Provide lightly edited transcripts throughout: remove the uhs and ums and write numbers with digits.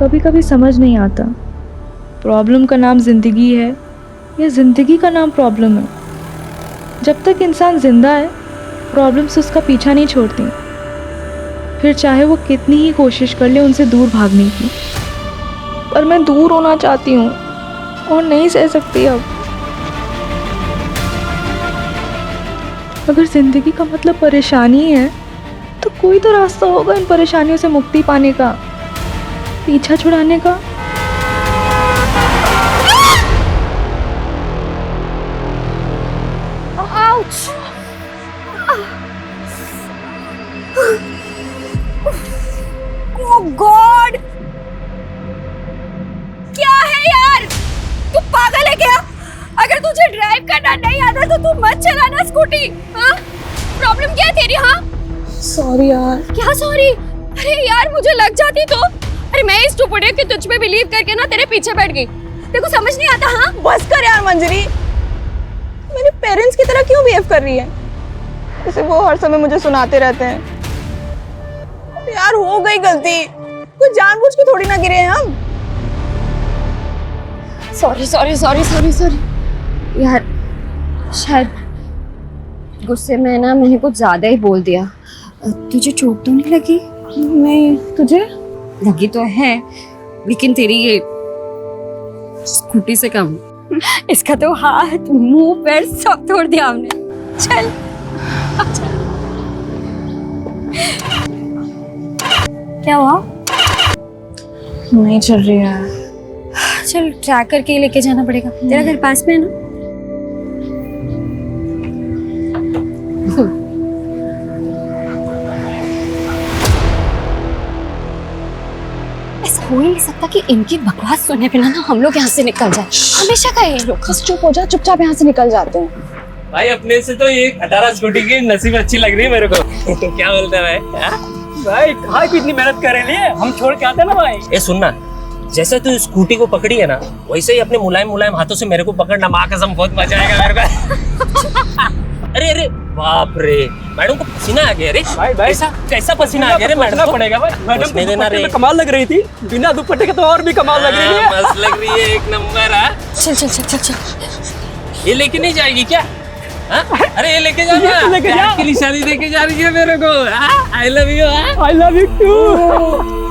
कभी कभी समझ नहीं आता, प्रॉब्लम का नाम ज़िंदगी है या ज़िंदगी का नाम प्रॉब्लम है। जब तक इंसान ज़िंदा है, प्रॉब्लम्स उसका पीछा नहीं छोड़ती, फिर चाहे वो कितनी ही कोशिश कर ले उनसे दूर भागने की। पर मैं दूर होना चाहती हूँ और नहीं सह सकती अब। अगर ज़िंदगी का मतलब परेशानी है, तो कोई तो रास्ता होगा इन परेशानियों से मुक्ति पाने का, पीछा छुड़ाने का। आउच! ओह गॉड! क्या है यार? तू पागल है क्या? अगर तुझे ड्राइव करना नहीं आता तो तू मत चलाना स्कूटी। हाँ? प्रॉब्लम क्या है तेरी? हाँ? सॉरी यार। क्या सॉरी? अरे यार मुझे लग जाती तो। अरे मैं इस टुकड़े कि तुझ पे बिलीव करके ना तेरे पीछे बैठ गई। देखो समझ नहीं आता। हाँ बस कर यार मंजरी, मेरे पेरेंट्स की तरह क्यों बिहेव कर रही है? जैसे वो हर समय मुझे सुनाते रहते हैं। यार हो गई गलती, कुछ जानबूझ के थोड़ी ना गिरे हैं हम। Sorry sorry sorry sorry sorry यार, शायद गुस्से में ना मैंने कुछ ज्यादा ही बोल दिया। तुझे चोट तो नहीं लगी? नहीं, तुझे लगी तो है, लेकिन तेरी ये स्कूटी से कम। इसका तो हाथ मुंह पैर सब तोड़ दिया हमने। चल क्या हुआ? नहीं चल रही है। चल ट्रैक करके लेके जाना पड़ेगा। तेरा घर पास में है ना? ऐसा हो ही नहीं सकता कि इनकी बकवास सुनने पे ना हम लोग यहाँ से निकल जाए। हमेशा का ये लोग। बस चुप हो जा, चुपचाप यहाँ से निकल जाते हैं। भाई अपने से तो ये 18 स्कूटी की नसीब अच्छी लग रही है मेरे को। क्या बोलते हैं भाई? भाई कहाँ की इतनी मेहनत कर रहे हैं, हम छोड़ के आते हैं ना भाई। ए सुनना, जैसे तू स्कूटी को पकड़ी है ना, वैसे ही अपने मुलायम मुलायम हाथों से मेरे को पकड़ना। माँ कसम बहुत मजा आएगा मेरे को। अरे अरे बाप रे, मैडम को पसीना आ गया रे। भाई कैसा कैसा पसीना आ गया रे मैडम को? पड़ेगा भाई। मैडम नहीं देना रे। कमाल लग रही थी, बिना दुपट्टे के तो और भी कमाल लग रही है। मस्त लग रही है, एक नंबर। चल चल चल चल चल। ये लेके नहीं जाएगी क्या? हाँ? अरे ये लेके जा ना, लेके जा। प्यार की निशानी देके जा रही है मेरे को। I love you. I love you too.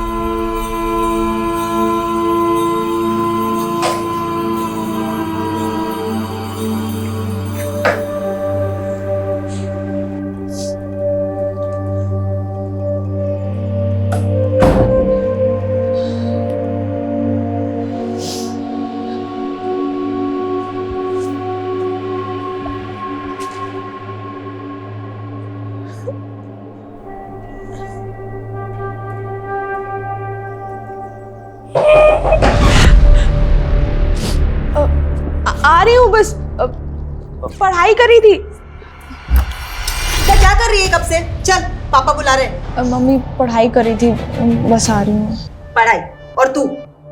आ रही हूँ बस, पढ़ाई करी थी। क्या कर रही है कब से? चल पापा बुला रहे। मम्मी पढ़ाई करी थी, बस आ रही हूँ। पढ़ाई? और तू?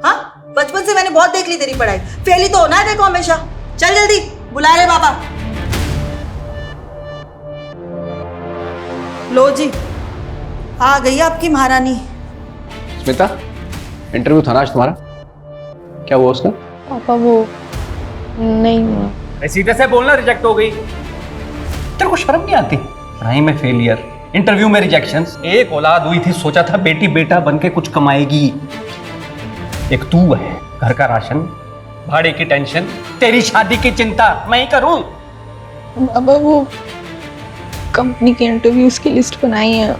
हाँ, बचपन से मैंने बहुत देख ली तेरी पढ़ाई। फेल ही तो होना है देखो हमेशा। चल जल्दी, बुला रहे पापा। लो जी, आ गई आपकी महारानी। स्मिता, इंटरव्यू था ना आज तुम्हारा, क्या हुआ उसका? पापा वो नहीं हुआ। सीधे से बोलना, रिजेक्ट हो गई। तेरे को शर्म नहीं आती? पढ़ाई में फेलियर, इंटरव्यू में रिजेक्शन। एक औलाद हुई थी, सोचा था बेटी बेटा बन के कुछ कमाएगी। एक तू है, घर का राशन, भाड़े की टेंशन, तेरी शादी की चिंता मैं ही करूं। पापा वो कंपनी के इंटरव्यूज की लिस्ट बनाई है,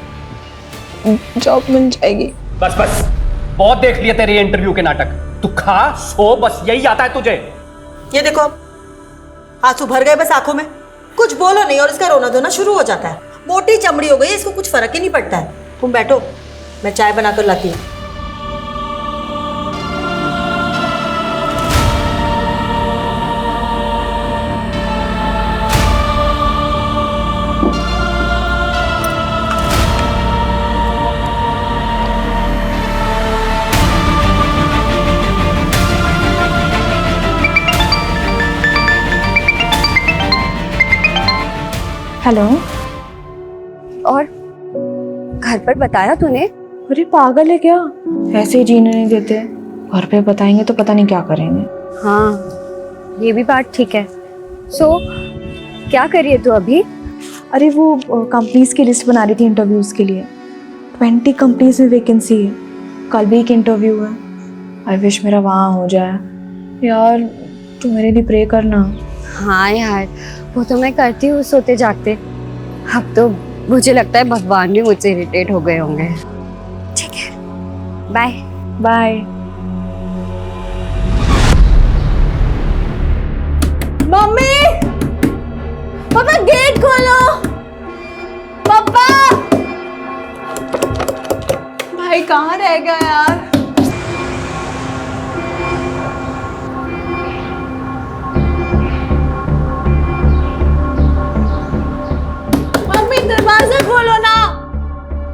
जॉब मिल जाएगी। बस बस, बहुत देख लिया तेरे इंटरव्यू के नाटक। तू खा सो, बस यही आता है तुझे। ये देखो, आंसू भर गए बस आंखों में। कुछ बोलो नहीं और इसका रोना धोना शुरू हो जाता है। मोटी चमड़ी हो गई, इसको कुछ फर्क ही नहीं पड़ता है। तुम बैठो, मैं चाय बनाकर लाती हूँ। हेलो। और घर पर बताया तूने? अरे पागल है क्या, ऐसे ही जीने नहीं देते। घर पे बताएंगे तो पता नहीं क्या करेंगे। हाँ ये भी बात ठीक है। सो क्या करिए तू अभी? अरे वो कंपनीज की लिस्ट बना रही थी इंटरव्यूज़ के लिए। 20 कंपनीज में वैकेंसी है, कल भी एक इंटरव्यू है। आई विश मेरा वहाँ हो जाए। यार तू मेरे लिए प्रे करना। हाँ यार वो तो मैं करती हूँ सोते जागते। अब तो मुझे लगता है भगवान भी मुझसे इरिटेट हो गए होंगे। ठीक है, बाय बाय। मम्मी, पापा गेट खोलो। पापा, भाई कहाँ रह गया यार? मम्मी दरवाजा खोलो ना।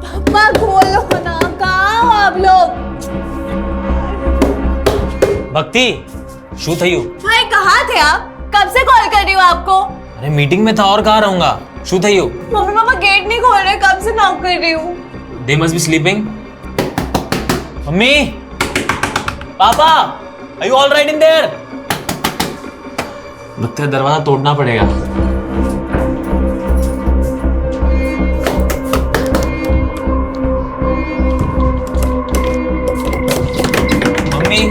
पापा खोलो ना, कहाँ हो आप लोग? भक्ति, शू थयू? भाई कहाँ थे आप? कब से कॉल कर रही हूँ आपको। अरे मीटिंग में था और कहाँ रहूंगा। शू थयू? मम्मी पापा गेट नहीं खोल रहे, कब से नॉक कर रही हूँ। They must be sleeping. Mummy, पापा, are you all right in there? लगता है दरवाजा तोड़ना पड़ेगा। मम्मी,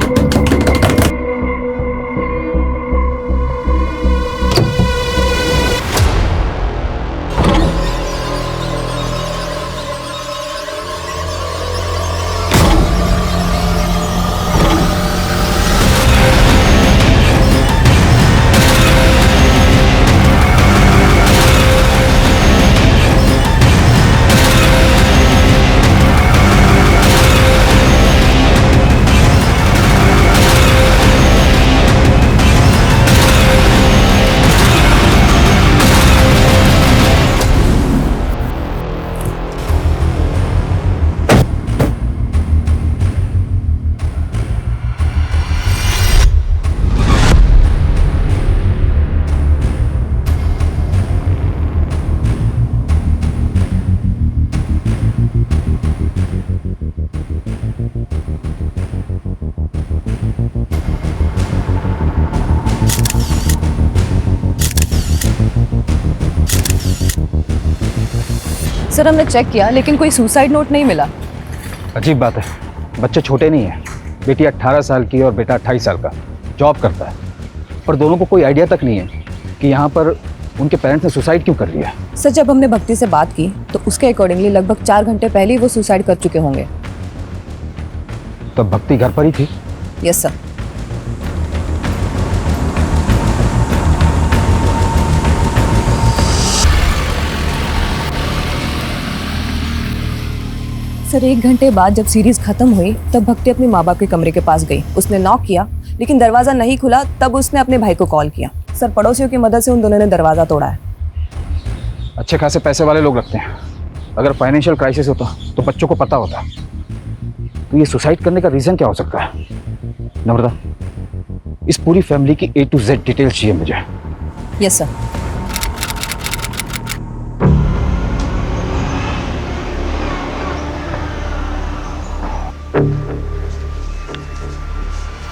सर हमने चेक किया लेकिन कोई सुसाइड नोट नहीं मिला। अजीब बात है, बच्चे छोटे नहीं हैं। बेटी 18 साल की और बेटा 28 साल का, जॉब करता है। पर दोनों को कोई आइडिया तक नहीं है कि यहाँ पर उनके पेरेंट्स ने सुसाइड क्यों कर लिया। सर जब हमने भक्ति से बात की तो उसके अकॉर्डिंगली लगभग 4 घंटे पहले ही वो सुसाइड कर चुके होंगे। तब भक्ति घर पर ही थी। Yes sir. सर 1 घंटे बाद जब सीरीज खत्म हुई तब भक्ति अपने माँ बाप के कमरे के पास गई। उसने नॉक किया लेकिन दरवाजा नहीं खुला, तब उसने अपने भाई को कॉल किया। सर पड़ोसियों की मदद से उन दोनों ने दरवाजा तोड़ा है। अच्छे खासे पैसे वाले लोग रखते हैं। अगर फाइनेंशियल क्राइसिस होता तो बच्चों को पता होता। तो ये सुसाइड करने का रीजन क्या हो सकता है? नम्रता, इस पूरी फैमिली की A to Z डिटेल्स चाहिए मुझे। Yes sir.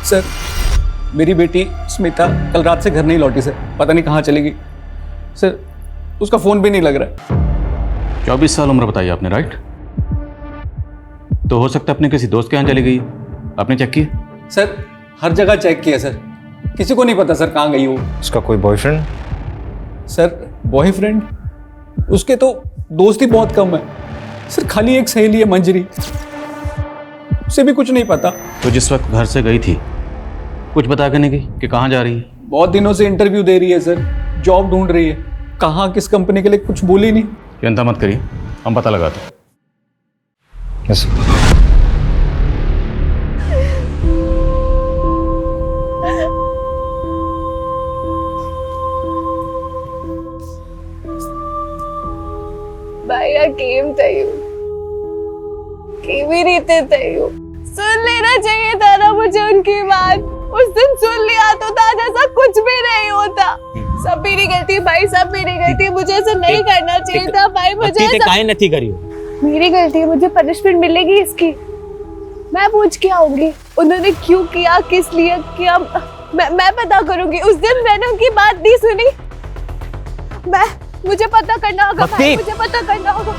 सर मेरी बेटी स्मिता कल रात से घर नहीं लौटी सर, पता नहीं कहाँ चली गई सर। उसका फोन भी नहीं लग रहा है। 24 साल उम्र बताई आपने, राइट? तो हो सकता है अपने किसी दोस्त के यहाँ चली गई। आपने चेक किया? सर हर जगह चेक किया सर, किसी को नहीं पता सर कहाँ गई वो। उसका कोई बॉयफ्रेंड? Sir boyfriend? उसके तो दोस्त ही बहुत कम है सर, खाली एक सहेली है मंजरी, उसे भी कुछ नहीं पता। तो जिस वक्त घर से गई थी कुछ बता के नहीं गई कि कहाँ जा रही है? बहुत दिनों से इंटरव्यू दे रही है सर, जॉब ढूंढ रही है, कहाँ किस कंपनी के लिए कुछ बोली नहीं। चिंता मत करिए, हम पता लगाते हैं। यस। भैया गेम तयू ही रीते तयू सुन लेना चाहिए था ना मुझे उनकी बात। उस दिन सुन लिया तो आज ऐसा कुछ भी नहीं होता। सब मेरी गलती भाई, सब मेरी गलती। मुझे ऐसा नहीं करना चाहिए था भाई। मुझे काहे नहीं करी? मेरी गलती है, मुझे पनिशमेंट मिलेगी इसकी। मैं पूछ के आऊंगी उन्होंने क्यों किया, किस लिए किया। मैं पता करूंगी। उस दिन मैंने उनकी बात नहीं सुनी। मुझे पता करना होगा भाई, मुझे पता करना होगा।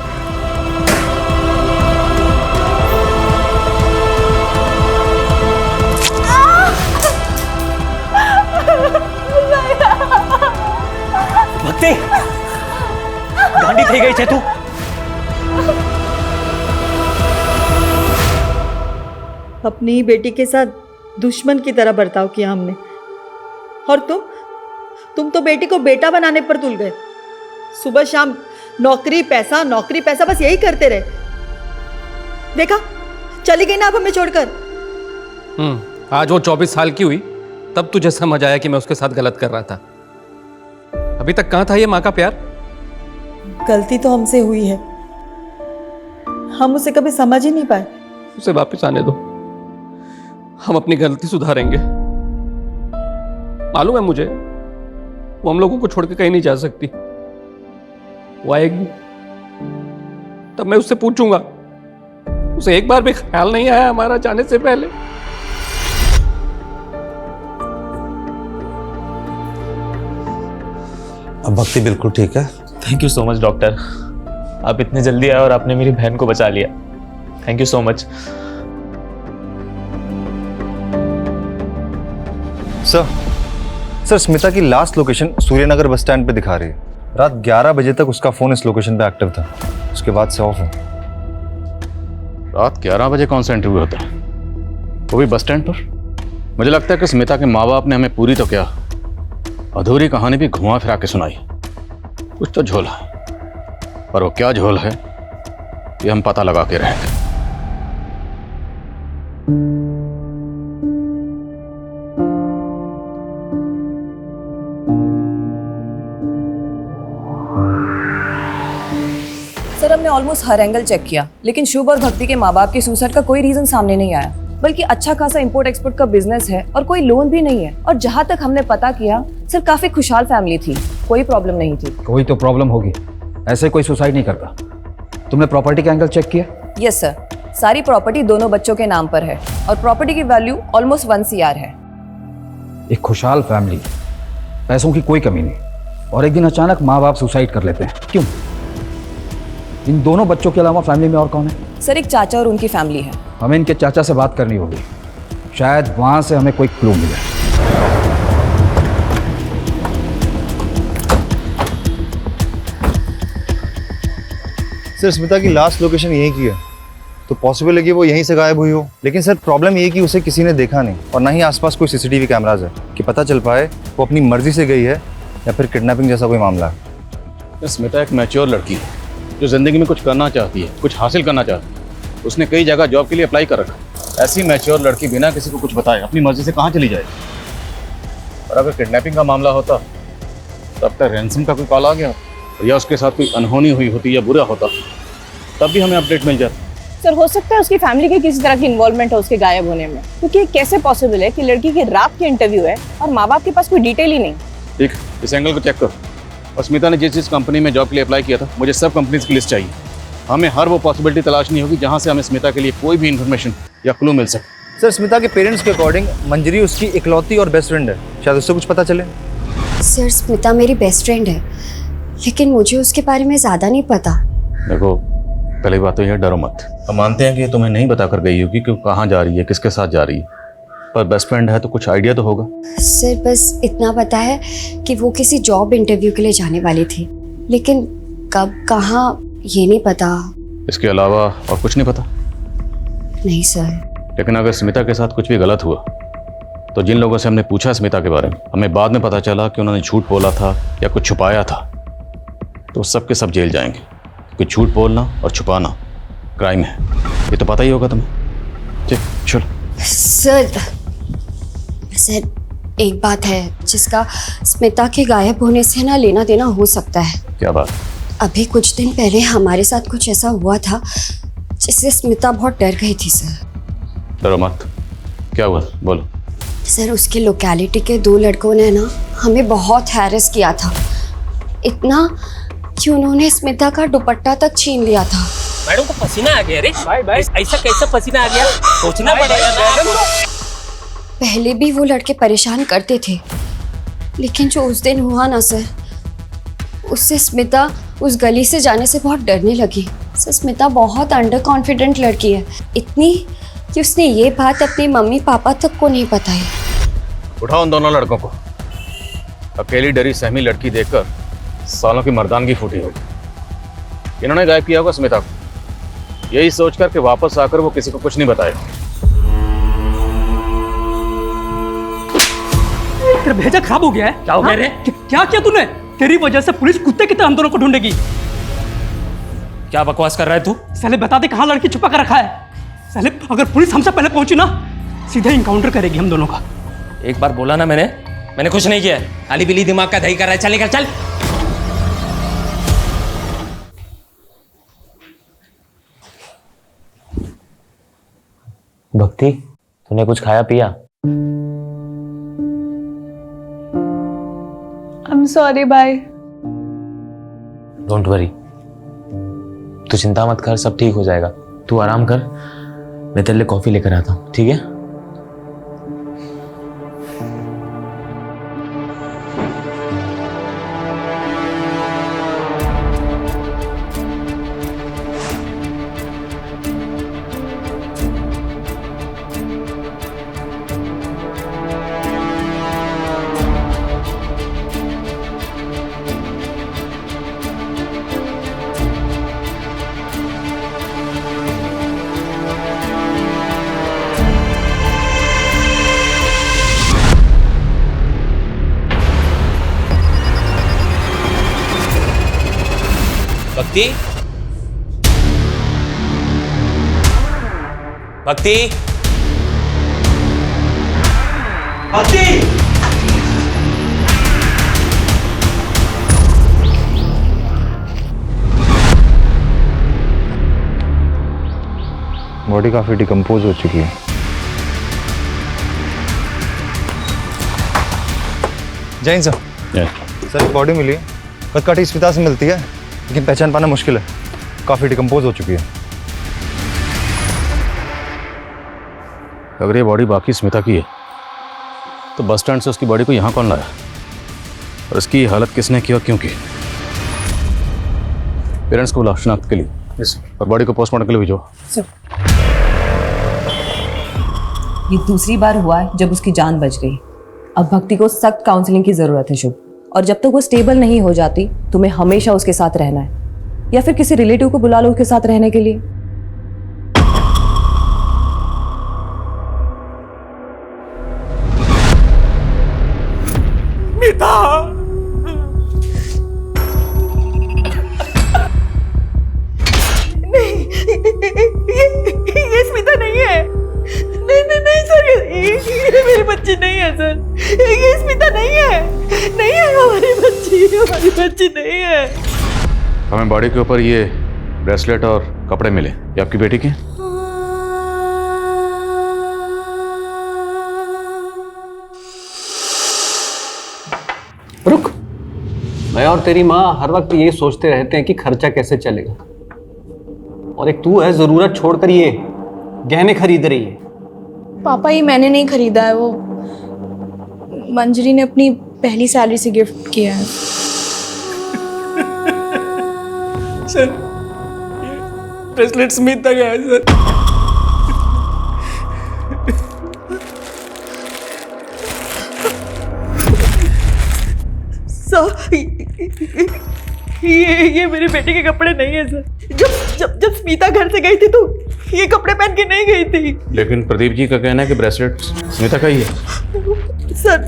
भक्ति, गांडी થઈ ગઈ છે તું? अपनी ही बेटी के साथ दुश्मन की तरह बर्ताव किया हमने। और तुम तो बेटी को बेटा बनाने पर तुल गए। सुबह शाम नौकरी पैसा बस यही करते रहे। देखा, चली गई ना अब हमें छोड़कर। आज वो 24 साल की हुई तब तुझे समझ आया कि मैं उसके साथ गलत कर रहा था। अभी तक कहाँ था ये माँ का प्यार? गलती तो हमसे हुई है, हम उसे कभी समझ ही नहीं पाए। उसे वापस आने दो, हम अपनी गलती सुधारेंगे। मालूम है मुझे, वो हम लोगों को छोड़ के कहीं नहीं जा सकती। वो आएगी तब मैं उससे पूछूंगा। उसे एक बार भी ख्याल नहीं आया हमारा जाने से पहले। अब भक्ति बिल्कुल ठीक है। Thank you so much doctor, आप इतने जल्दी आए और आपने मेरी बहन को बचा लिया। Thank you so much. Sir Smita की last location Suryanagar bus stand पे दिखा रही है। रात 11 बजे तक उसका फोन इस लोकेशन पे एक्टिव था, उसके बाद से ऑफ है। रात 11 बजे कौन सा इंटरव्यू होता है, वो भी बस स्टैंड पर? मुझे लगता है कि स्मिता के माँ बाप ने हमें पूरी तो क्या अधूरी कहानी भी घुमा फिरा के सुनाई। कुछ तो झोल है, पर वो क्या झोल है ये हम पता लगा के रहेंगे। सर, हमने ऑलमोस्ट हर एंगल चेक किया, लेकिन शुभ और भक्ति के माँ बाप के सुसाइड का कोई रीजन सामने नहीं आया। बल्कि अच्छा खासा इंपोर्ट एक्सपोर्ट का बिजनेस है और कोई लोन भी नहीं है। और जहाँ तक हमने पता किया सर, काफी खुशहाल फैमिली थी, कोई प्रॉब्लम नहीं थी। कोई तो प्रॉब्लम होगी, ऐसे कोई सुसाइड नहीं करता। तुमने प्रॉपर्टी का एंगल चेक किया? यस सर, सारी प्रॉपर्टी दोनों बच्चों के नाम पर है और प्रॉपर्टी की वैल्यू ऑलमोस्ट 1 CR है। एक खुशहाल फैमिली, पैसों की कोई कमी नहीं, और एक दिन अचानक माँ बाप सुसाइड कर लेते हैं। क्यों? इन दोनों बच्चों के अलावा फैमिली में और कौन है? सर, एक चाचा और उनकी फैमिली है। हमें इनके चाचा से बात करनी होगी, शायद वहां से हमें कोई क्लू मिले। सर स्मिता की लास्ट लोकेशन यहीं की है, तो पॉसिबल है कि वो यहीं से गायब हुई हो। लेकिन सर प्रॉब्लम ये कि उसे किसी ने देखा नहीं, और ना ही आसपास कोई CCTV कैमराज है कि पता चल पाए वो अपनी मर्जी से गई है या फिर किडनैपिंग जैसा कोई मामला है। स्मिता एक मैच्योर लड़की है जो जिंदगी में कुछ करना चाहती है, कुछ हासिल करना चाहती है। उसने कई जगह जॉब के लिए अप्लाई कर रखा। ऐसी मैच्योर लड़की बिना किसी को कुछ बताए अपनी मर्जी से कहाँ चली जाएगी? और अगर किडनैपिंग का मामला होता तब तक रैंसम का कोई कॉल आ गया या उसके साथ कोई अनहोनी हुई होती या बुरा होता, तब भी हमें अपडेट मिल जाता। सर, हो सकता है उसकी फैमिली की किसी तरह की इन्वॉल्वमेंट हो उसके गायब होने में, क्योंकि कैसे पॉसिबल है कि लड़की की रात की इंटरव्यू है और माँ बाप के पास कोई डिटेल ही नहीं। ठीक, इस एंगल को चेक करो। और स्मिता ने जिस कंपनी में जॉब के लिए अप्लाई किया था, मुझे सब कंपनीज की लिस्ट चाहिए। हमें हर वो पॉसिबिलिटी तलाशनी होगी जहाँ से हमें स्मिता के लिए कोई भी इन्फॉर्मेशन या क्लू मिल सके। सर स्मिता के पेरेंट्स के अकॉर्डिंग मंजरी उसकी इकलौती और बेस्ट फ्रेंड है, शायद उससे कुछ पता चले। सर, स्मिता मेरी बेस्ट फ्रेंड है, लेकिन मुझे उसके बारे में ज़्यादा नहीं पता। देखो, पहली बात तो यह, डरो मत। हम मानते हैं कि तुम्हें नहीं बता कर गई होगी कि कहाँ जा रही है, किसके साथ जा रही है, पर बेस्ट फ्रेंड है तो कुछ आइडिया तो होगा। सर, बस इतना पता है कि वो किसी जॉब इंटरव्यू के लिए जाने वाली थी, लेकिन कब कहाँ ये नहीं पता। इसके अलावा और कुछ नहीं पता? नहीं सर। लेकिन अगर स्मिता के साथ कुछ भी गलत हुआ तो जिन लोगों से हमने पूछा स्मिता के बारे में, हमें बाद में पता चला कि उन्होंने झूठ बोला था या कुछ छुपाया था, तो सब के सब जेल जाएंगे। क्योंकि झूठ बोलना और छुपाना क्राइम है, ये तो पता ही होगा तुम्हें। ठीक, चलो। सर, एक बात है जिसका स्मिता के गायब होने से ना लेना देना हो सकता है। क्या बात? अभी कुछ दिन पहले हमारे साथ कुछ ऐसा हुआ था जिससे स्मिता बहुत डर गई थी। सर, डरो मत। क्या हुआ, बोलो। सर, उसके लोकेलिटी के 2 लड़कों ने ना हमें बहुत हैरेस किया था, इतना कि उन्होंने स्मिता का दुपट्टा तक छीन लिया था। मैडम को पसीना आ गया रे। ऐसा कैसा पसीना आ गया, सोचना पड़ेगा ना। पहले भी वो लड़के परेशान करते थे, लेकिन जो उस दिन हुआ ना सर, उससे स्मिता उस गली से जाने से बहुत डरने लगी। सर स्मिता बहुत अंडर कॉन्फिडेंट लड़की है, इतनी कि उसने ये बात अपने मम्मी पापा तक को नहीं बताई। उठाओ उन दोनों लड़कों को। अकेली डरी सहमी लड़की देखकर सालों की मर्दानगी फूटी होगी। इन्होंने गायब किया होगा स्मिता को, यही सोचकर कि वापस आकर वो किसी को कुछ नहीं बताएगा। तेरा भेजा खराब हो गया है। क्या हो गया रे? क्या किया तूने? तेरी वजह से पुलिस कुत्ते की तरह हम दोनों को ढूंढेगी। क्या बकवास कर रहा है तू? साले बता दे कहाँ लड़की छुपा कर रखा है। साले अगर पुलिस हमसे पहले पहुंची ना, सीधा इनकाउंटर करेगी हम दोनों का। एक बार बोला ना मैंने कुछ नहीं किया। अली बिली दिमाग का दही कर रहा है। चल निकल चल। भक्ति, तूने कुछ खाया पिया? I'm sorry, bye. Don't worry, तू चिंता मत कर, सब ठीक हो जाएगा। तू आराम कर, मैं तेरे लिए कॉफी लेकर आता हूँ, ठीक है? भक्ति, भक्ति, भक्ति! बॉडी काफी डिकम्पोज हो चुकी है। जैन सर, सर बॉडी मिली है, कटकाठी स्मिता से मिलती है, लेकिन पहचान पाना मुश्किल है, काफी डिकम्पोज हो चुकी है। अगर ये बॉडी बाकी स्मिता की है तो बस स्टैंड से उसकी बॉडी को यहाँ कौन लाया और इसकी हालत किसने की और क्यों की? पेरेंट्स को बुलाओ शनाख्त के लिए और बॉडी को पोस्टमार्टम के लिए भेजो। ये दूसरी बार हुआ है जब उसकी जान बच गई। अब भक्ति को सख्त काउंसलिंग की जरूरत है शुभ, और जब तक वो स्टेबल नहीं हो जाती तुम्हें हमेशा उसके साथ रहना है, या फिर किसी रिलेटिव को बुला लो उसके साथ रहने के लिए। ये स्मिता नहीं है। नहीं सर, ये मेरी बच्ची नहीं है सर। ये स्मिता नहीं है, नहीं है हमारी बच्ची नहीं है। हमें बॉडी के ऊपर ये ब्रेसलेट और कपड़े मिले, ये आपकी बेटी के? रुक, मैं और तेरी माँ हर वक्त ये सोचते रहते हैं कि खर्चा कैसे चलेगा, और एक तू है जरूरत छोड़कर ये गहने खरीद रही है। पापा, ये मैंने नहीं खरीदा है, वो मंजरी ने अपनी पहली सैलरी से गिफ्ट किया है। सर, ब्रेसलेट स्मिता का है सर। ये मेरी बेटी के कपड़े नहीं है सर। जब स्मिता घर से गई थी तो ये कपड़े पहन के नहीं गई थी। लेकिन प्रदीप जी का कहना है कि ब्रेसलेट स्मिता का ही है। सर,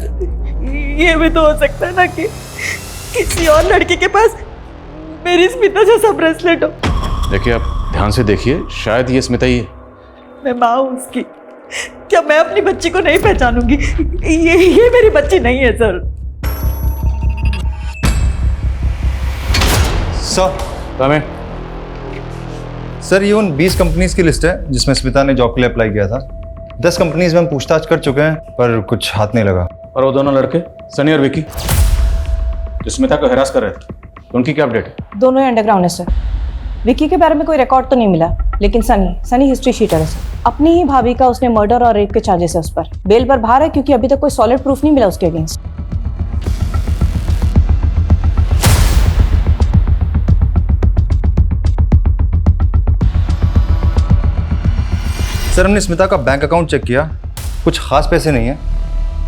ये भी तो हो सकता है ना कि किसी और लड़के के पास मेरी स्मिता जैसा ब्रेसलेट हो। देखिए, आप ध्यान से देखिए, शायद ये स्मिता ही है। मैं माँ हूँ उसकी, क्या मैं अपनी बच्ची को नहीं पहचानूंगी? ये मेरी बच्ची नहीं है सर। सर, ये उन 20 कंपनीज की लिस्ट है जिसमें स्मिता ने जॉब के लिए अप्लाई किया था। 10 कंपनीज में हम पूछताछ कर चुके हैं, पर कुछ हाथ नहीं लगा। और वो दोनों लड़के सनी और विकी जो स्मिता को हरास कर रहे थे, उनकी क्या अपडेट है? दोनों ही अंडरग्राउंड है सर। विक्की के बारे में कोई रिकॉर्ड तो नहीं मिला, लेकिन सनी हिस्ट्री शीटर है सर। अपनी ही भाभी का उसने मर्डर और रेप के चार्जेस है उस पर। बेल पर बाहर है क्योंकि अभी तक कोई सॉलिड प्रूफ नहीं मिला उसके अगेंस्ट। सर हमने स्मिता का बैंक अकाउंट चेक किया, कुछ खास पैसे नहीं है,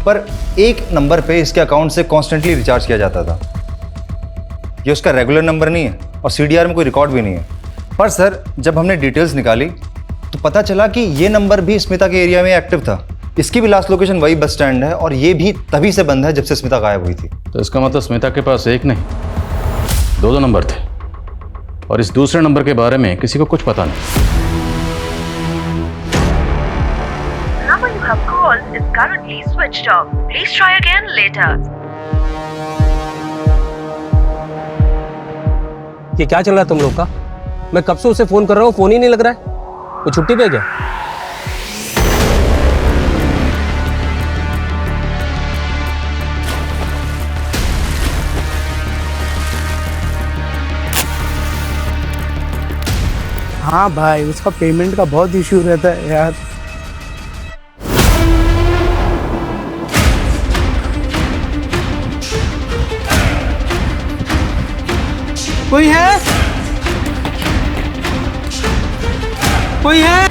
पर एक नंबर पे इसके अकाउंट से कॉन्स्टेंटली रिचार्ज किया जाता था। ये उसका रेगुलर नंबर नहीं है और सीडीआर में कोई रिकॉर्ड भी नहीं है। पर सर जब हमने डिटेल्स निकाली तो पता चला कि ये नंबर भी स्मिता के एरिया में एक्टिव था। इसकी भी लास्ट लोकेशन वही बस स्टैंड है और ये भी तभी से बंद है जब से स्मिता गायब हुई थी। तो इसका मतलब स्मिता के पास एक नहीं दो नंबर थे, और इस दूसरे नंबर के बारे में किसी को कुछ पता नहीं। number you have called is currently switched off. Please try again later. ये क्या चल रहा है तुम लोग का? मैं कब से उसे फोन कर रहा हूँ, फोन ही नहीं लग रहा है। वो छुट्टी पे है क्या? हाँ भाई, उसका पेमेंट का बहुत इश्यू रहता है यार। कोई है? कोई है?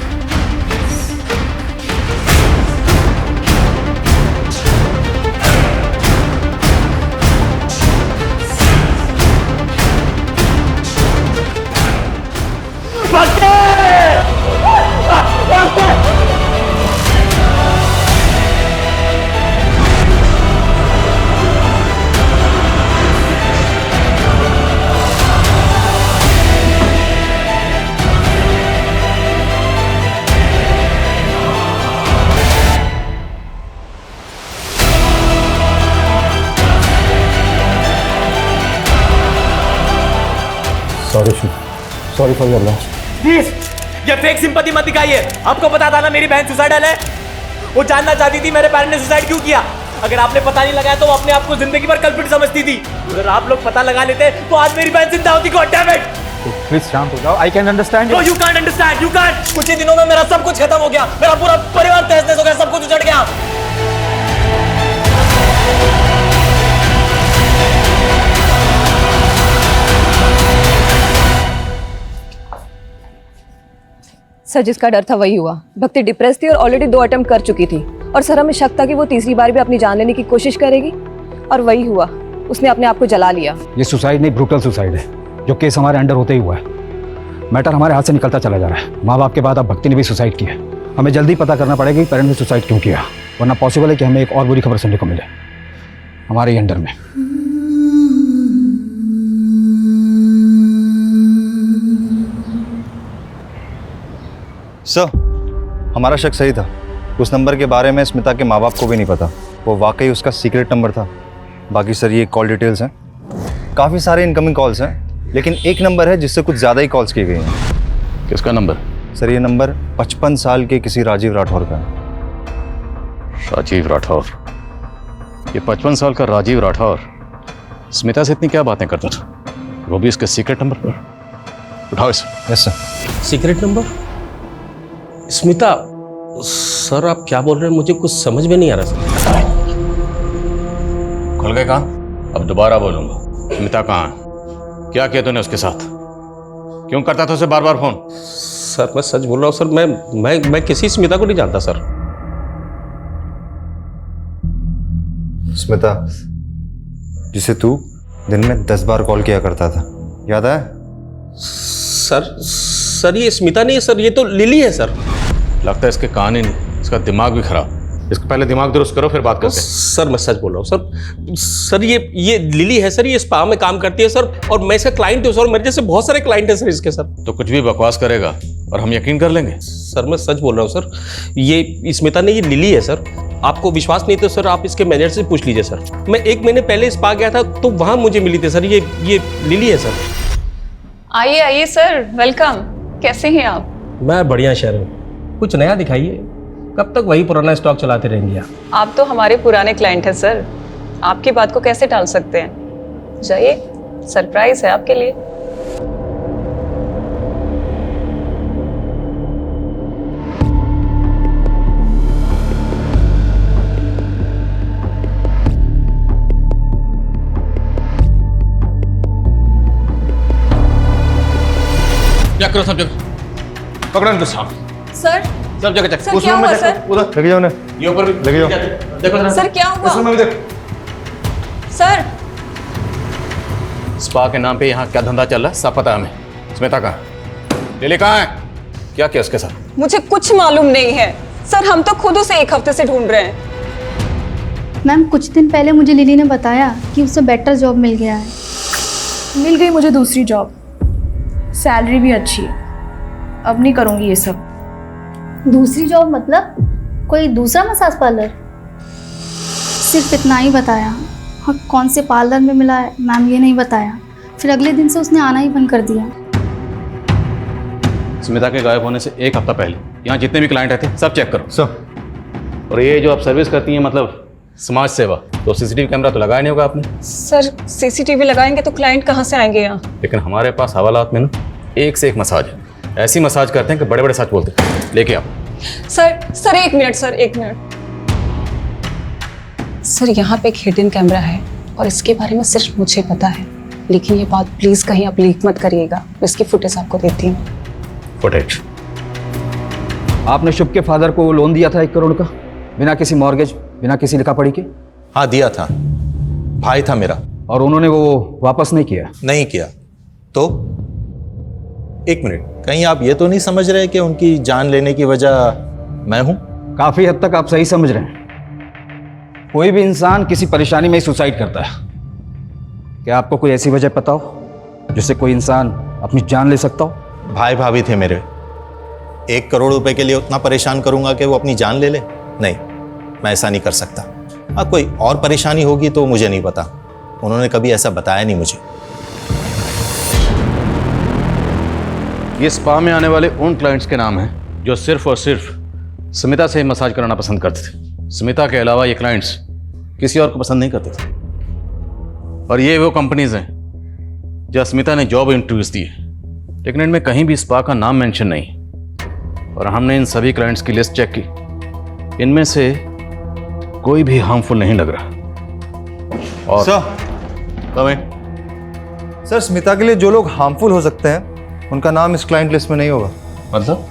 Sorry for your loss. Please ये फेक सिंपैथी मत दिखाइए। आपको पता था ना मेरी बहन सुसाइडल है। वो जानना चाहती थी मेरे पेरेंट्स ने सुसाइड क्यों किया। अगर आपने पता नहीं लगाया तो वो अपने आप को जिंदगी भर कल्पित समझती थी। अगर आप लोग पता लगा लेते तो आज मेरी बहन जिंदा होती। God damn it. प्लीज शांत हो जाओ। I can understand. No you can't understand. You can't. कुछ ही दिनों में मेरा सब कुछ खत्म हो गया। मेरा पूरा परिवार तहस-नहस हो गया। सब कुछ उजड़ गया। सर जिसका डर था वही हुआ। भक्ति डिप्रेस थी और ऑलरेडी 2 अटेम्प्ट कर चुकी थी, और सर हमें शक था कि वो तीसरी बार भी अपनी जान लेने की कोशिश करेगी, और वही हुआ। उसने अपने आप को जला लिया। ये सुसाइड नहीं, ब्रूटल सुसाइड है, जो केस हमारे अंडर होते ही हुआ है। मैटर हमारे हाथ से निकलता चला जा रहा है। माँ बाप के बाद अब भक्ति ने भी सुसाइड किया। हमें जल्दी पता करना पड़ेगा कि पेरेंट ने सुसाइड क्यों किया, वरना पॉसिबल है कि हमें एक और बुरी खबर सुनने को मिले हमारे ही अंडर में। सर हमारा शक सही था। उस नंबर के बारे में स्मिता के माँ बाप को भी नहीं पता। वो वाकई उसका सीक्रेट नंबर था। बाकी सर ये कॉल डिटेल्स हैं। काफ़ी सारे इनकमिंग कॉल्स हैं, लेकिन एक नंबर है जिससे कुछ ज़्यादा ही कॉल्स किए गए हैं। किसका नंबर? सर ये नंबर 55 साल के किसी राजीव राठौर का है। राजीव राठौर? ये 55 साल का राजीव राठौर स्मिता से इतनी क्या बातें करता था, वो भी इसके सीक्रेट नंबर पर? उठाओ इसे। Yes sir. Secret number? Smita? Sir आप क्या बोल रहे हैं, मुझे कुछ समझ में नहीं आ रहा सर। खुल गए कान? अब दोबारा बोलूंगा। स्मिता कहाँ है? क्या किया तूने उसके साथ? क्यों करता था उसे बार बार फोन? सर मैं सच बोल रहा हूँ सर। मैं किसी स्मिता को नहीं जानता सर। स्मिता जिसे तू दिन में 10 बार कॉल किया करता था, याद है? सर ये स्मिता नहीं है सर, ये तो लिली है सर। लगता है इसके कान ही नहीं, इसका दिमाग भी खराब। इसको पहले दिमाग दुरुस्त करो फिर बात करते हैं। सर मैं सच बोल रहा हूँ सर ये लिली है सर, ये स्पा में काम करती है सर, और मैं इसका क्लाइंट हूँ सर। मेरे जैसे बहुत सारे क्लाइंट हैं सर इसके सर। तो कुछ भी बकवास करेगा और हम यकीन कर लेंगे? सर मैं सच बोल रहा हूँ सर, ये स्मिता नहीं, ये लिली है सर। आपको विश्वास नहीं तो सर आप इसके मैनेजर से पूछ लीजिए सर। मैं 1 महीने पहले स्पा गया था तो वहाँ मुझे मिली थी सर। ये लिली है सर। आइए आइए सर, वेलकम। कैसे हैं आप? मैं बढ़िया शहर में। कुछ नया दिखाइए। कब तक वही पुराना स्टॉक चलाते रहेंगे आप तो हमारे पुराने क्लाइंट हैं सर, आपकी बात को कैसे टाल सकते हैं। जाइए, सरप्राइज है आपके लिए। करो सब जगह, पकड़ो इनको साहब, सर सब जगह चेक। सर, उस क्या रूम में हुआ, देखो, सर? उधर लगे जाओ ना, ये ऊपर भी लगे जाओ। देखो जरा। सर क्या हुआ? इस रूम में भी देखो। सर स्पा के नाम पे यहाँ क्या धंधा चल रहा है सब पता है हमें। स्मिता कहाँ? लिली कहाँ है? क्या किया उसके साथ? मुझे कुछ मालूम नहीं है सर, हम तो खुद उसे 1 हफ्ते से ढूंढ रहे हैं। मैम कुछ दिन पहले मुझे लिली ने बताया कि उसे बेटर जॉब मिल गया है। मिल गई मुझे दूसरी जॉब, सैलरी भी अच्छी है। अब नहीं करूँगी ये सब। दूसरी जॉब मतलब कोई दूसरा मसाज पार्लर? सिर्फ इतना ही बताया, और कौन से पार्लर में मिला है मैम ये नहीं बताया। फिर अगले दिन से उसने आना ही बंद कर दिया। स्मिता के गायब होने से 1 हफ्ता पहले यहाँ जितने भी क्लाइंट रहते सब चेक करो सब। और ये जो आप सर्विस करती हैं मतलब समाज सेवा, तो सीसीटीवी कैमरा तो लगाया नहीं होगा आपने? सर सीसीटीवी लगाएंगे तो क्लाइंट कहाँ से आएंगे यहाँ? लेकिन हमारे पास हवालात में ना एक से एक मसाज है, ऐसी मसाज करते हैं कि बड़े बड़े सच बोलते हैं। लेके आओ। Sir 1 minute sir, 1 minute sir, यहाँ पे एक हिडन कैमरा है और इसके बारे में सिर्फ मुझे पता है, लेकिन ये बात प्लीज कहीं आप लीक मत करिएगा। मैं इसकी फुटेज आपको देती हूँ। फुटेज? आपने शुभ के फादर को लोन दिया था 1 करोड़ का, बिना किसी मॉर्गेज, बिना किसी लिखा पढ़ी के? हाँ दिया था, भाई था मेरा। और उन्होंने वो वापस नहीं किया? नहीं किया। तो 1 मिनट, कहीं आप ये तो नहीं समझ रहे कि उनकी जान लेने की वजह मैं हूं? काफी हद तक आप सही समझ रहे हैं। कोई भी इंसान किसी परेशानी में ही सुसाइड करता है। क्या आपको कोई ऐसी वजह पता हो जिससे कोई इंसान अपनी जान ले सकता हो? भाई भाभी थे मेरे, 1 करोड़ रुपए के लिए उतना परेशान करूंगा कि वो अपनी जान ले ले? नहीं, मैं ऐसा नहीं कर सकता। हाँ कोई और परेशानी होगी तो मुझे नहीं पता, उन्होंने कभी ऐसा बताया नहीं मुझे। ये स्पा में आने वाले उन क्लाइंट्स के नाम हैं जो सिर्फ और सिर्फ स्मिता से मसाज कराना पसंद करते थे। स्मिता के अलावा ये क्लाइंट्स किसी और को पसंद नहीं करते थे। और ये वो कंपनीज हैं जहाँ स्मिता ने जॉब इंटरव्यूज दिए, लेकिन इनमें कहीं भी स्पा का नाम मेंशन नहीं। और हमने इन सभी क्लाइंट्स की लिस्ट चेक की, इनमें से कोई भी हार्मफुल नहीं लग रहा। और सर स्मिता के लिए जो लोग हार्मफुल हो सकते हैं उनका नाम इस क्लाइंट लिस्ट में नहीं होगा। मतलब?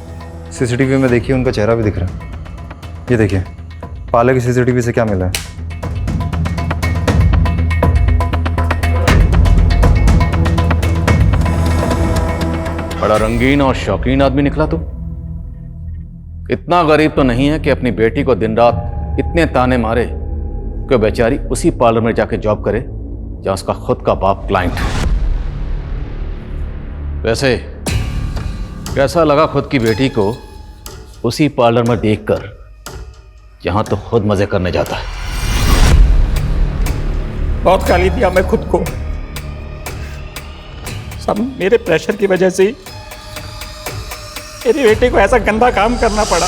सीसीटीवी में देखिए, उनका चेहरा भी दिख रहा है। ये देखिए पार्लर की सीसीटीवी से क्या मिला है। बड़ा रंगीन और शौकीन आदमी निकला तुम। इतना गरीब तो नहीं है कि अपनी बेटी को दिन रात इतने ताने मारे कि बेचारी उसी पार्लर में जाके जॉब करे जहां उसका खुद का बाप क्लाइंट है। वैसे कैसा लगा खुद की बेटी को उसी पार्लर में देखकर जहां तो खुद मजे करने जाता है? बहुत गाली दिया मैं खुद को, सब मेरे प्रेशर की वजह से ही मेरी बेटी को ऐसा गंदा काम करना पड़ा।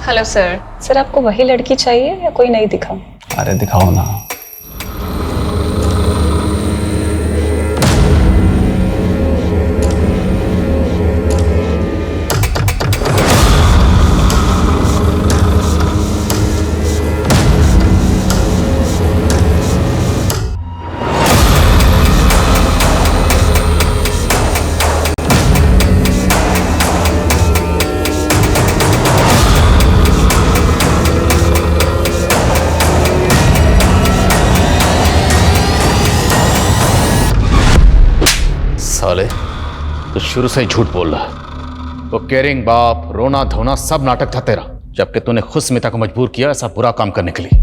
हेलो सर, सर आपको वही लड़की चाहिए या कोई नहीं दिखा? अरे दिखाओ ना। साले तो शुरू से ही झूठ बोल रहा है। वो केयरिंग बाप, रोना धोना सब नाटक था तेरा, जबकि तूने खुद स्मिता को मजबूर किया ऐसा बुरा काम करने के लिए।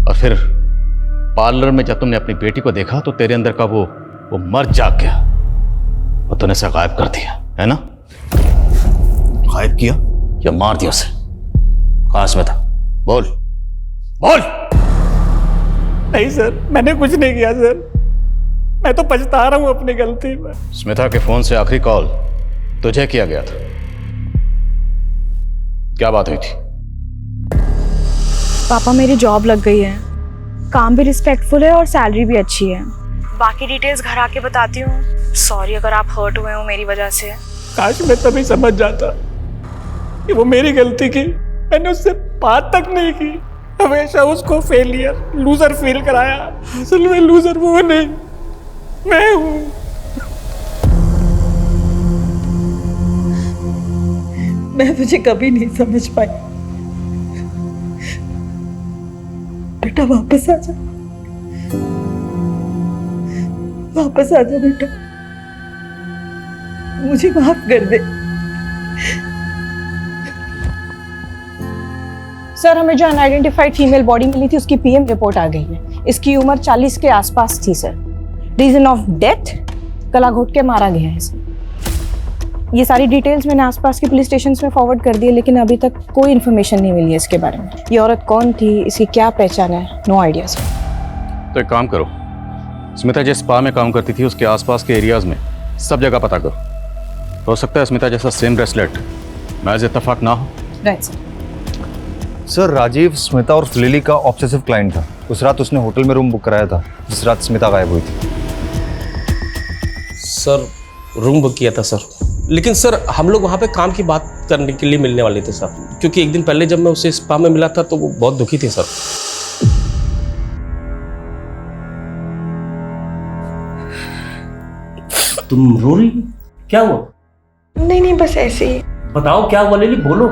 और फिर पार्लर में जब तुमने अपनी बेटी को देखा तो तेरे अंदर का वो मर्द जाग गया और तूने उसे गायब कर दिया, है ना? गायब किया या मार दिया उसे? कहाँ स्मिता? बोल बोल। नहीं सर, मैंने कुछ नहीं किया सर, मैं तो पछता रहा हूं अपनी गलती में। स्मिता के फोन से आखिरी कॉल तुझे किया गया था, क्या बात हुई थी? पापा मेरी जॉब लग गई है, काम भी रिस्पेक्टफुल है और सैलरी भी अच्छी है। बाकी डिटेल्स घर आके बताती हूँ। सॉरी अगर आप हर्ट हुए हो मेरी वजह से। काश मैं तभी समझ जाता कि वो मेरी गलती की, मैंने उससे बात तक नहीं की, हमेशा उसको फेलियर, लूजर फील कराया। असल में लूजर वो नहीं, मैं हूं। मैं तुझे कभी नहीं समझ पाई। बेटा वापस आ जा, वापस आ जा बेटा, मुझे माफ कर दे। सर, हमें जो अनआइडेंटिफाइड फीमेल बॉडी मिली थी उसकी पीएम रिपोर्ट आ गई है। इसकी उम्र 40 के आसपास थी सर। रीजन ऑफ डेथ, गला घोट के मारा गया है सर। ये सारी डिटेल्स मैंने आसपास के पुलिस स्टेशन में फॉरवर्ड कर दी है, लेकिन अभी तक कोई इन्फॉर्मेशन नहीं मिली है इसके बारे में। ये औरत कौन थी, इसकी क्या पहचान है, नो आइडिया सर। तो एक काम करो, स्मिता जिस स्पा में काम करती थी उसके आसपास के एरियाज में सब जगह पता करो। हो सकता है स्मिता जैसा सेम ब्रेसलेट महज इत्तेफाक ना हो। Right sir. Sir, Rajiv Smita और लिली का ऑब्सेसिव क्लाइंट था। उस रात उसने होटल में रूम बुक कराया था जिस रात स्मिता गायब हुई थी। सर, रूम बुक किया था सर, लेकिन सर हम लोग वहाँ पे काम की बात करने के लिए मिलने वाले थे सर, क्योंकि एक दिन पहले जब मैं उसे स्पा में मिला था तो वो बहुत दुखी थे सर। तुम रो रही हो? क्या हुआ? नहीं, बस ऐसे ही। बताओ क्या हुआ लिली, बोलो।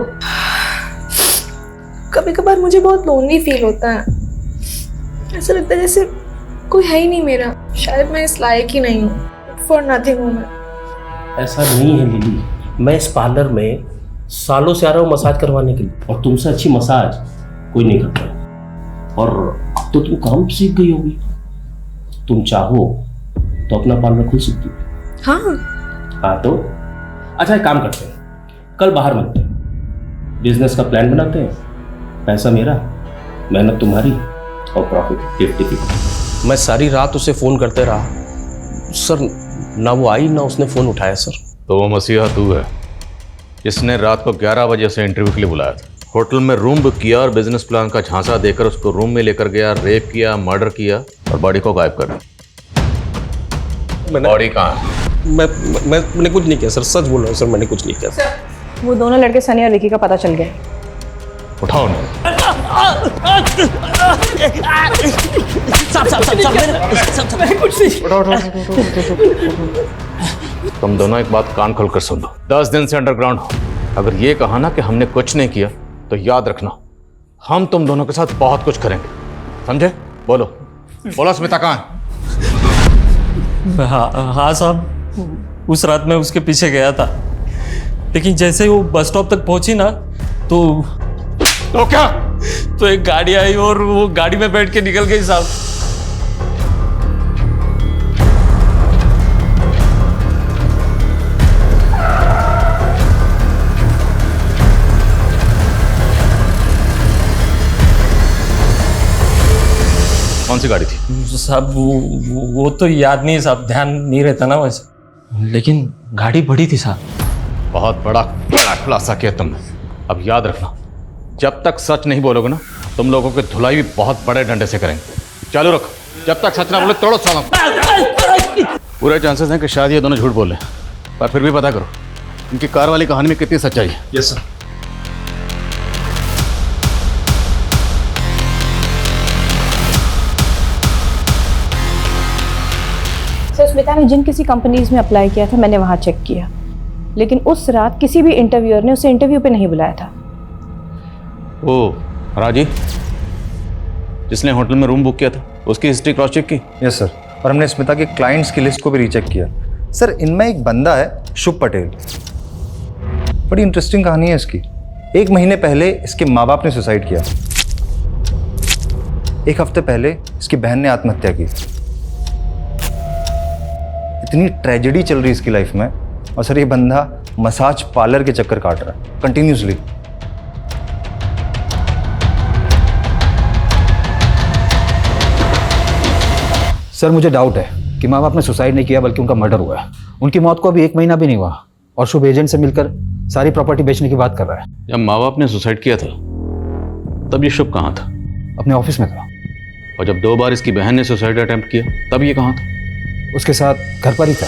कभी कभार मुझे बहुत लोनली फील होता है। ऐसा लगता है जैसे कोई है ही नहीं मेरा। शायद मैं इस लायक ही नहीं हूँ। फॉर नथिंग हूँ मैं। ऐसा नहीं है लिली, मैं इस पार्लर में सालों से आ रहा हूँ मसाज करवाने के लिए, और तुमसे अच्छी मसाज कोई नहीं करता। और अब तो तुम काम सीख गई होगी, तुम चाहो तो अपना पार्लर खुल सकती हो। हाँ तो अच्छा, एक काम करते हैं, कल बाहर मिलते हैं, बिजनेस का प्लान बनाते हैं। पैसा मेरा, मेहनत तुम्हारी, और प्रॉफिट 50-50। मैं सारी रात उसे फोन करते रहा सर, ना वो आई ना उसने फोन उठाया सर। तो वो मसीहा तू है जिसने रात को 11 बजे से इंटरव्यू के लिए बुलाया था, होटल में रूम बुक किया और बिजनेस प्लान का झांसा देकर उसको रूम में लेकर गया, रेप किया, मर्डर किया और बॉडी को गायब कर दिया। बॉडी कहाँ है? मैंने कुछ नहीं किया सर, सच बोल रहा हूँ सर, मैंने कुछ नहीं किया सर। वो दोनों लड़के सनी और विकी का पता चल गया। उठाओ उन्हें। तुम दोनों एक बात कान खोलकर सुन लो, 10 दिन से अंडरग्राउंड हो। अगर ये कहा ना कि हमने कुछ नहीं किया तो याद रखना, हम तुम दोनों के साथ बहुत कुछ करेंगे, समझे? बोलो बोलो, स्मिता कहाँ है? हाँ साहब, उस रात मैं उसके पीछे गया था, लेकिन जैसे ही वो बस स्टॉप तक पहुंची ना तो क्या? तो एक गाड़ी आई और वो गाड़ी में बैठ के निकल गई साहब। कौन सी गाड़ी थी साहब? वो तो याद नहीं साहब, ध्यान नहीं रहता ना वैसे, लेकिन गाड़ी बड़ी थी साहब। बहुत बड़ा खुलासा किया तुमने। अब याद रखना, जब तक सच नहीं बोलोगे ना, तुम लोगों की धुलाई भी बहुत बड़े डंडे से करेंगे। चालू रखो, जब तक सच ना बोले तोड़ो साला। पूरे चांसेस हैं कि शायद ये दोनों झूठ बोले, पर फिर भी पता करो इनकी कार वाली कहानी में कितनी सच्चाई है। Yes sir. सर, स्मिता ने जिन किसी कंपनीज में अप्लाई किया था मैंने वहाँ चेक किया, लेकिन उस रात किसी भी इंटरव्यूअर ने उसे इंटरव्यू पे नहीं बुलाया था। ओ राजीव, जिसने होटल में रूम बुक किया था, उसकी हिस्ट्री क्रॉस चेक की? यस सर, और हमने स्मिता के क्लाइंट्स की लिस्ट को भी रीचेक किया। सर, इनमें एक बंदा है शुभ पटेल, बड़ी इंटरेस्टिंग कहानी है इसकी। 1 महीने पहले इसके माँ बाप ने सुसाइड किया, 1 हफ्ते पहले इसकी बहन ने आत्महत्या की। इतनी ट्रेजेडी चल रही इसकी लाइफ में, और सर ये बंदा मसाज पार्लर के चक्कर काट रहा है कंटिन्यूसली। सर मुझे डाउट है कि माँ बाप ने सुसाइड नहीं किया बल्कि उनका मर्डर हुआ है। उनकी मौत को अभी 1 महीना भी नहीं हुआ और शुभ एजेंट से मिलकर सारी प्रॉपर्टी बेचने की बात कर रहा है। जब माँ बाप ने सुसाइड किया था तब ये शुभ कहाँ था? अपने ऑफिस में था। और जब 2 बार इसकी बहन ने सुसाइड अटेम्प्ट किया तब ये कहाँ था? उसके साथ घर पर ही था।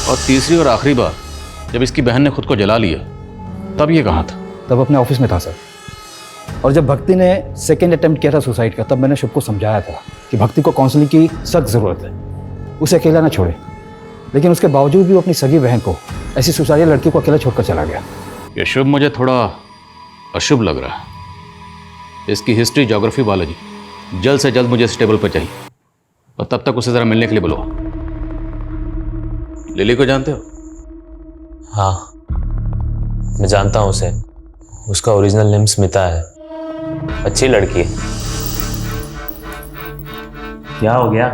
और तीसरी और आखिरी बार जब इसकी बहन ने खुद को जला लिया तब ये कहाँ था? तब अपने ऑफिस में था सर। और जब भक्ति ने सेकेंड अटेम्प्ट किया था सुसाइड का, तब मैंने शुभ को समझाया था कि भक्ति को काउंसलिंग की सख्त ज़रूरत है, उसे अकेला ना छोड़े। लेकिन उसके बावजूद भी वो अपनी सगी बहन को, ऐसी सुसाइड लड़की को अकेला छोड़कर चला गया। ये शुभ मुझे थोड़ा अशुभ लग रहा है। इसकी हिस्ट्री, ज्योग्राफी, बायोलॉजी जल्द से जल्द मुझे इस टेबल पर चाहिए, और तब तक उसे ज़रा मिलने के लिए बुलाओ। लिली को जानते हो? हाँ, मैं जानता हूँ उसे। उसका ओरिजिनल नेम स्मिता है। अच्छी लड़की है। क्या हो गया?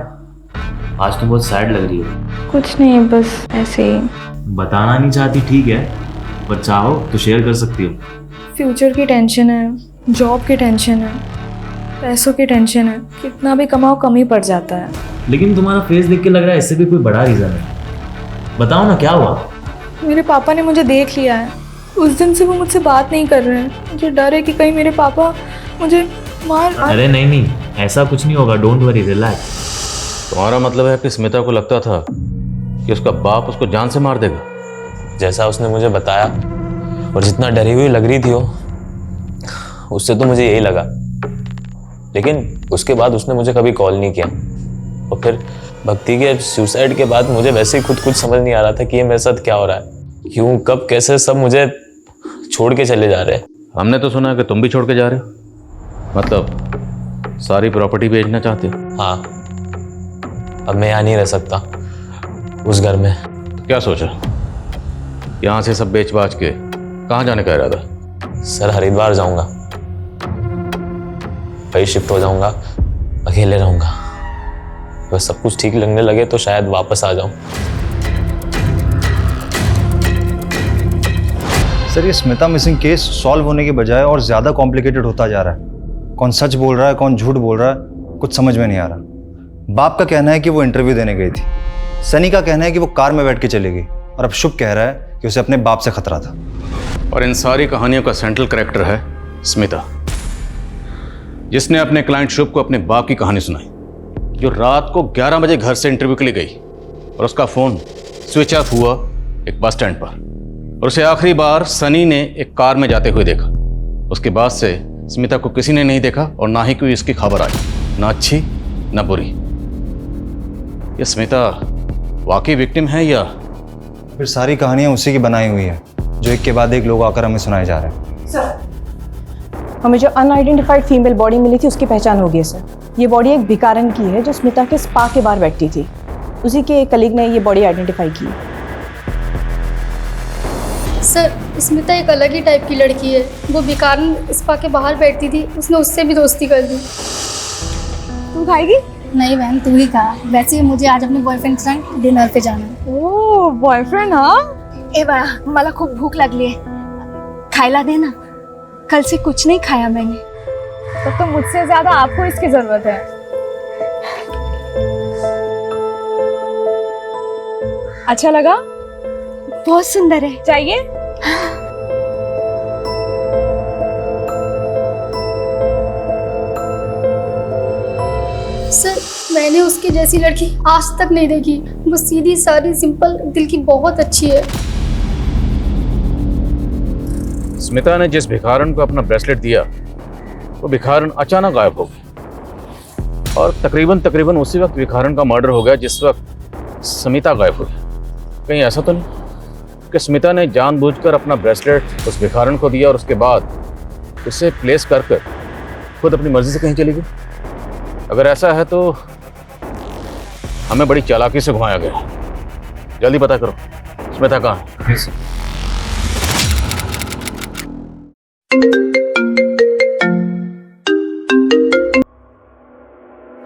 आज तुम बहुत सैड लग रही हो। कुछ नहीं, बस ऐसे ही। बताना नहीं चाहती, ठीक है, पर चाहो तो शेयर कर सकती हो। फ्यूचर की टेंशन है, जॉब की टेंशन है, पैसों की टेंशन है। कितना भी कमाओ कम ही पड़ जाता है। लेकिन तुम्हारा फेस देख के लग रहा है इससे भी कोई बड़ा रीजन है। बताओ ना, क्या हुआ? मेरे पापा ने मुझे देख लिया है। उस दिन से वो मुझसे बात नहीं कर रहे हैं। मुझे डर है कि कहीं मेरे पापा मुझे मार। अरे नहीं, ऐसा कुछ नहीं होगा। Don't worry, relax. तुम्हारा मतलब है कि स्मिता को लगता था कि उसका बाप उसको जान से मार देगा? जैसा उसने मुझे बताया और जितना डरी हुई लग रही थी वो, उससे तो मुझे यही लगा। लेकिन उसके बाद उसने मुझे कभी कॉल नहीं किया। और फिर भक्ति के सुसाइड के बाद मुझे वैसे ही खुद कुछ समझ नहीं आ रहा था कि ये मेरे साथ क्या हो रहा है। क्यों, कब, कैसे सब मुझे छोड़ के चले जा रहे हैं। हमने तो सुना है कि तुम भी छोड़ के जा रहे हो, मतलब सारी प्रॉपर्टी बेचना चाहते हो? हाँ, अब मैं यहाँ नहीं रह सकता उस घर में। तो क्या सोचा? यहाँ से सब बेच बाच के कहाँ जाने का इरादा? सर, हरिद्वार जाऊंगा, कहीं शिफ्ट हो जाऊंगा, अकेले रहूंगा। अगर सब कुछ ठीक लगने लगे तो शायद वापस आ जाऊं। सर, ये स्मिता मिसिंग केस सॉल्व होने के बजाय और ज़्यादा कॉम्प्लिकेटेड होता जा रहा है। कौन सच बोल रहा है, कौन झूठ बोल रहा है, कुछ समझ में नहीं आ रहा। बाप का कहना है कि वो इंटरव्यू देने गई थी। सनी का कहना है कि वो कार में बैठ के चली गई। और अब शुभ कह रहा है कि उसे अपने बाप से खतरा था। और इन सारी कहानियों का सेंट्रल कैरेक्टर है स्मिता, जिसने अपने क्लाइंट शुभ को अपने बाप की कहानी सुनाई, जो रात को 11 बजे घर से इंटरव्यू के लिए गई और उसका फ़ोन स्विच ऑफ हुआ एक बस स्टैंड पर, और उसे आखिरी बार सनी ने एक कार में जाते हुए देखा। उसके बाद से स्मिता को किसी ने नहीं देखा और ना ही कोई इसकी खबर आई, ना अच्छी ना बुरी। ये स्मिता वाकई विक्टिम है या फिर सारी कहानियाँ उसी की बनाई हुई है, जो एक के बाद एक लोग आकर हमें सुनाए जा रहे हैं? सर, हमें जो अनआइडेंटिफाइड फीमेल बॉडी मिली थी उसकी पहचान हो गई है सर। ये बॉडी एक भिखारन की है जो स्मिता के स्पा के बाहर बैठती थी। उसी के एक कलीग ने ये बॉडी आइडेंटिफाई की। सर, स्मिता एक अलग ही टाइप की लड़की है। वो भिखारन स्पा के बाहर बैठती थी, उसने उससे भी दोस्ती कर दी। तुम खाएगी? नहीं बहन, तू ही खा। वैसे ही मुझे आज अपने बॉयफ्रेंड के साथ डिनर पे जाना है। ओह, बॉयफ्रेंड? हाँ, ए बाळा, मला खूप भूक लागली है, खायला दे ना। कल से कुछ नहीं खाया मैंने। तब तो मुझसे ज्यादा आपको इसकी जरूरत है। अच्छा लगा? बहुत सुंदर है। चाहिए? सर, मैंने उसकी जैसी लड़की आज तक नहीं देखी। वो सीधी सादी सिंपल दिल की बहुत अच्छी है। स्मिता ने जिस भिखारन को अपना ब्रेसलेट दिया, वो भिखारन अचानक गायब हो गया, और तकरीबन उसी वक्त भिखारन का मर्डर हो गया जिस वक्त स्मिता गायब हुई। कहीं ऐसा तो नहीं कि स्मिता ने जानबूझकर अपना ब्रेसलेट उस भिखारन को दिया और उसके बाद उसे प्लेस कर खुद अपनी मर्जी से कहीं चली गई? अगर ऐसा है तो हमें बड़ी चालाकी से घुमाया गया। जल्दी पता करो स्मिता कहाँ है।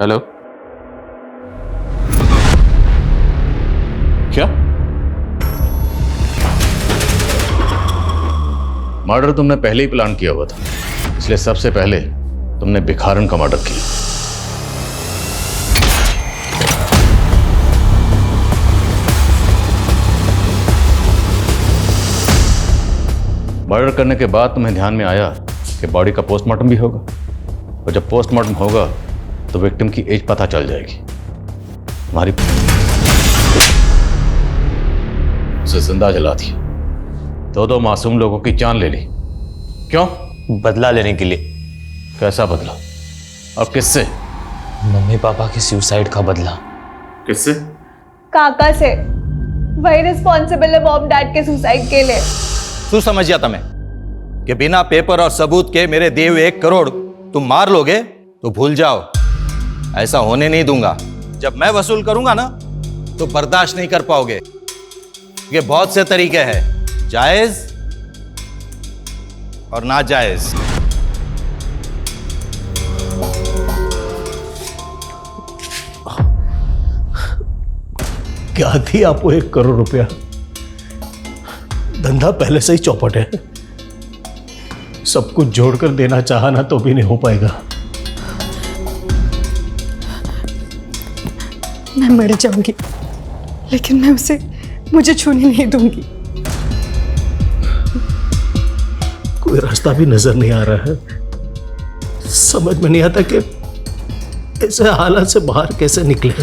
हेलो, क्या मर्डर तुमने पहले ही प्लान किया हुआ था, इसलिए सबसे पहले तुमने भिखारन का मर्डर किया। मर्डर करने के बाद तुम्हें ध्यान में आया कि बॉडी का पोस्टमार्टम भी होगा, और जब पोस्टमार्टम होगा तो विक्टिम की एज पता चल जाएगी। तुम्हारी उसे जिंदा जला दिया, दो मासूम लोगों की जान ले ली। क्यों? बदला लेने के लिए। कैसा बदला और किससे? मम्मी पापा के सुसाइड का बदला। किससे? काका से। वही रिस्पॉन्सिबल है मॉम डैड के सुसाइड के लिए। तू समझ गया तुम्हें कि बिना पेपर और सबूत के मेरे दिए हुए 1 करोड़ तुम मार लोगे तो भूल जाओ, ऐसा होने नहीं दूंगा। जब मैं वसूल करूंगा ना तो बर्दाश्त नहीं कर पाओगे। ये बहुत से तरीके हैं, जायज और नाजायज। क्या थी आपको 1 करोड़ रुपया? धंधा पहले से ही चौपट है, सब कुछ जोड़कर देना चाहा ना तो भी नहीं हो पाएगा। मैं मर जाऊंगी लेकिन मैं उसे मुझे छूने नहीं दूंगी। कोई रास्ता भी नजर नहीं आ रहा है, समझ में नहीं आता कि ऐसे हालात से बाहर कैसे निकले।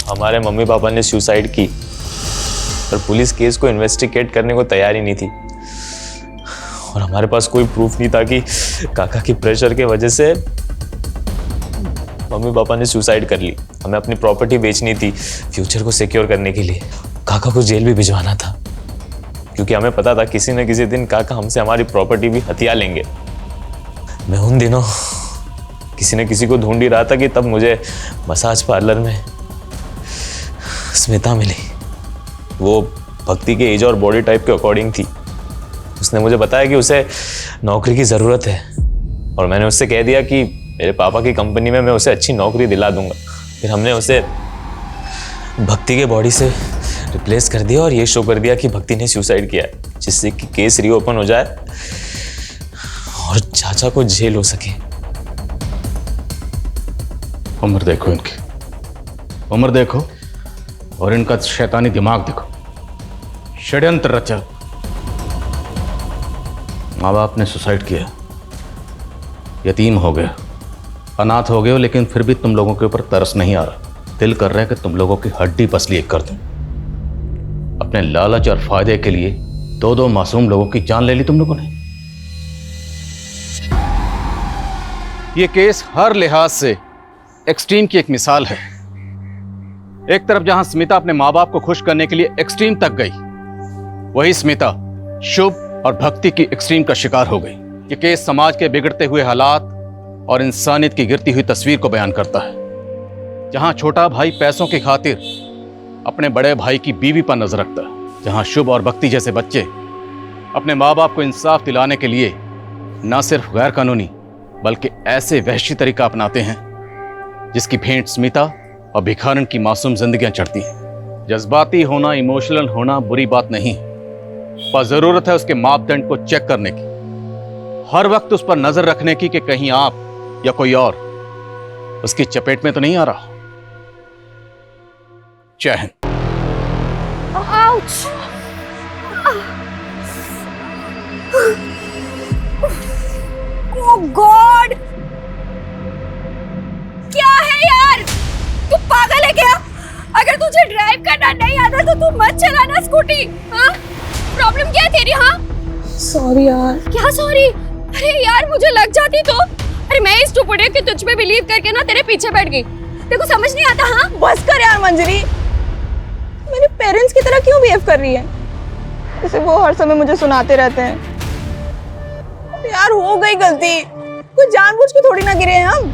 हमारे मम्मी पापा ने सुसाइड की पर पुलिस केस को इन्वेस्टिगेट करने को तैयार ही नहीं थी, और हमारे पास कोई प्रूफ नहीं था कि काका की प्रेशर के वजह से मम्मी पापा ने सुसाइड कर ली। हमें अपनी प्रॉपर्टी बेचनी थी फ्यूचर को सिक्योर करने के लिए। काका को जेल भी भिजवाना था क्योंकि हमें पता था किसी न किसी दिन काका हमसे हमारी प्रॉपर्टी भी हथिया लेंगे। मैं उन दिनों किसी न किसी को ढूंढ ही रहा था कि तब मुझे मसाज पार्लर में स्मिता मिली। वो भक्ति के एज और बॉडी टाइप के अकॉर्डिंग थी। उसने मुझे बताया कि उसे नौकरी की ज़रूरत है, और मैंने उससे कह दिया कि मेरे पापा की कंपनी में मैं उसे अच्छी नौकरी दिला दूंगा। फिर हमने उसे भक्ति के बॉडी से रिप्लेस कर दिया और ये शो कर दिया कि भक्ति ने सुसाइड किया है, जिससे कि केस रीओपन हो जाए और चाचा को जेल हो सके। उम्र देखो इनकी, उम्र देखो और इनका शैतानी दिमाग देखो। षड्यंत्र रचा, माँ बाप ने सुसाइड किया, यतीम हो गए, अनाथ हो गए हो, लेकिन फिर भी तुम लोगों के ऊपर तरस नहीं आ रहा। दिल कर रहा है कि तुम लोगों की हड्डी पसली एक कर दूं। अपने लालच और फायदे के लिए 2-2 मासूम लोगों की जान ले ली तुम लोगों ने। ये केस हर लिहाज से एक्सट्रीम की एक मिसाल है। एक तरफ जहां स्मिता अपने माँ बाप को खुश करने के लिए एक्सट्रीम तक गई, वही स्मिता शुभ और भक्ति की एक्सट्रीम का शिकार हो गई। ये केस समाज के बिगड़ते हुए हालात और इंसानियत की गिरती हुई तस्वीर को बयान करता है। जहां छोटा भाई पैसों की खातिर अपने बड़े भाई की बीवी पर नजर रखता है, जहां शुभ और भक्ति जैसे बच्चे अपने माँ बाप को इंसाफ दिलाने के लिए न सिर्फ गैर कानूनी बल्कि ऐसे वहशी तरीका अपनाते हैं जिसकी भेंट स्मिता और भिखारन की मासूम जिंदगियां चढ़ती हैं। जज्बाती होना, इमोशनल होना बुरी बात नहीं, पर जरूरत है उसके मापदंड को चेक करने की, हर वक्त उस पर नजर रखने की कि कहीं आप या कोई और उसकी चपेट में तो नहीं आ रहा। जय हिंद। ओह गॉड, क्या है यार, तू पागल है क्या? अगर तुझे ड्राइव करना नहीं आता तो तू मत चलाना स्कूटी। हाँ, प्रॉब्लम क्या है तेरी? हाँ सॉरी यार। क्या सॉरी? अरे यार मुझे लग जाती तो। अरे मैं इस टुकड़े के तुझ पे बिलीव करके ना तेरे पीछे बैठ गई। तेरे को समझ नहीं आता? हाँ बस कर यार मंजरी, मेरे पेरेंट्स की तरह क्यों बिहेव कर रही है? जैसे वो हर समय मुझे सुनाते रहते हैं। यार हो गई गलती, कुछ जानबूझ के थोड़ी ना गिरे हैं हम।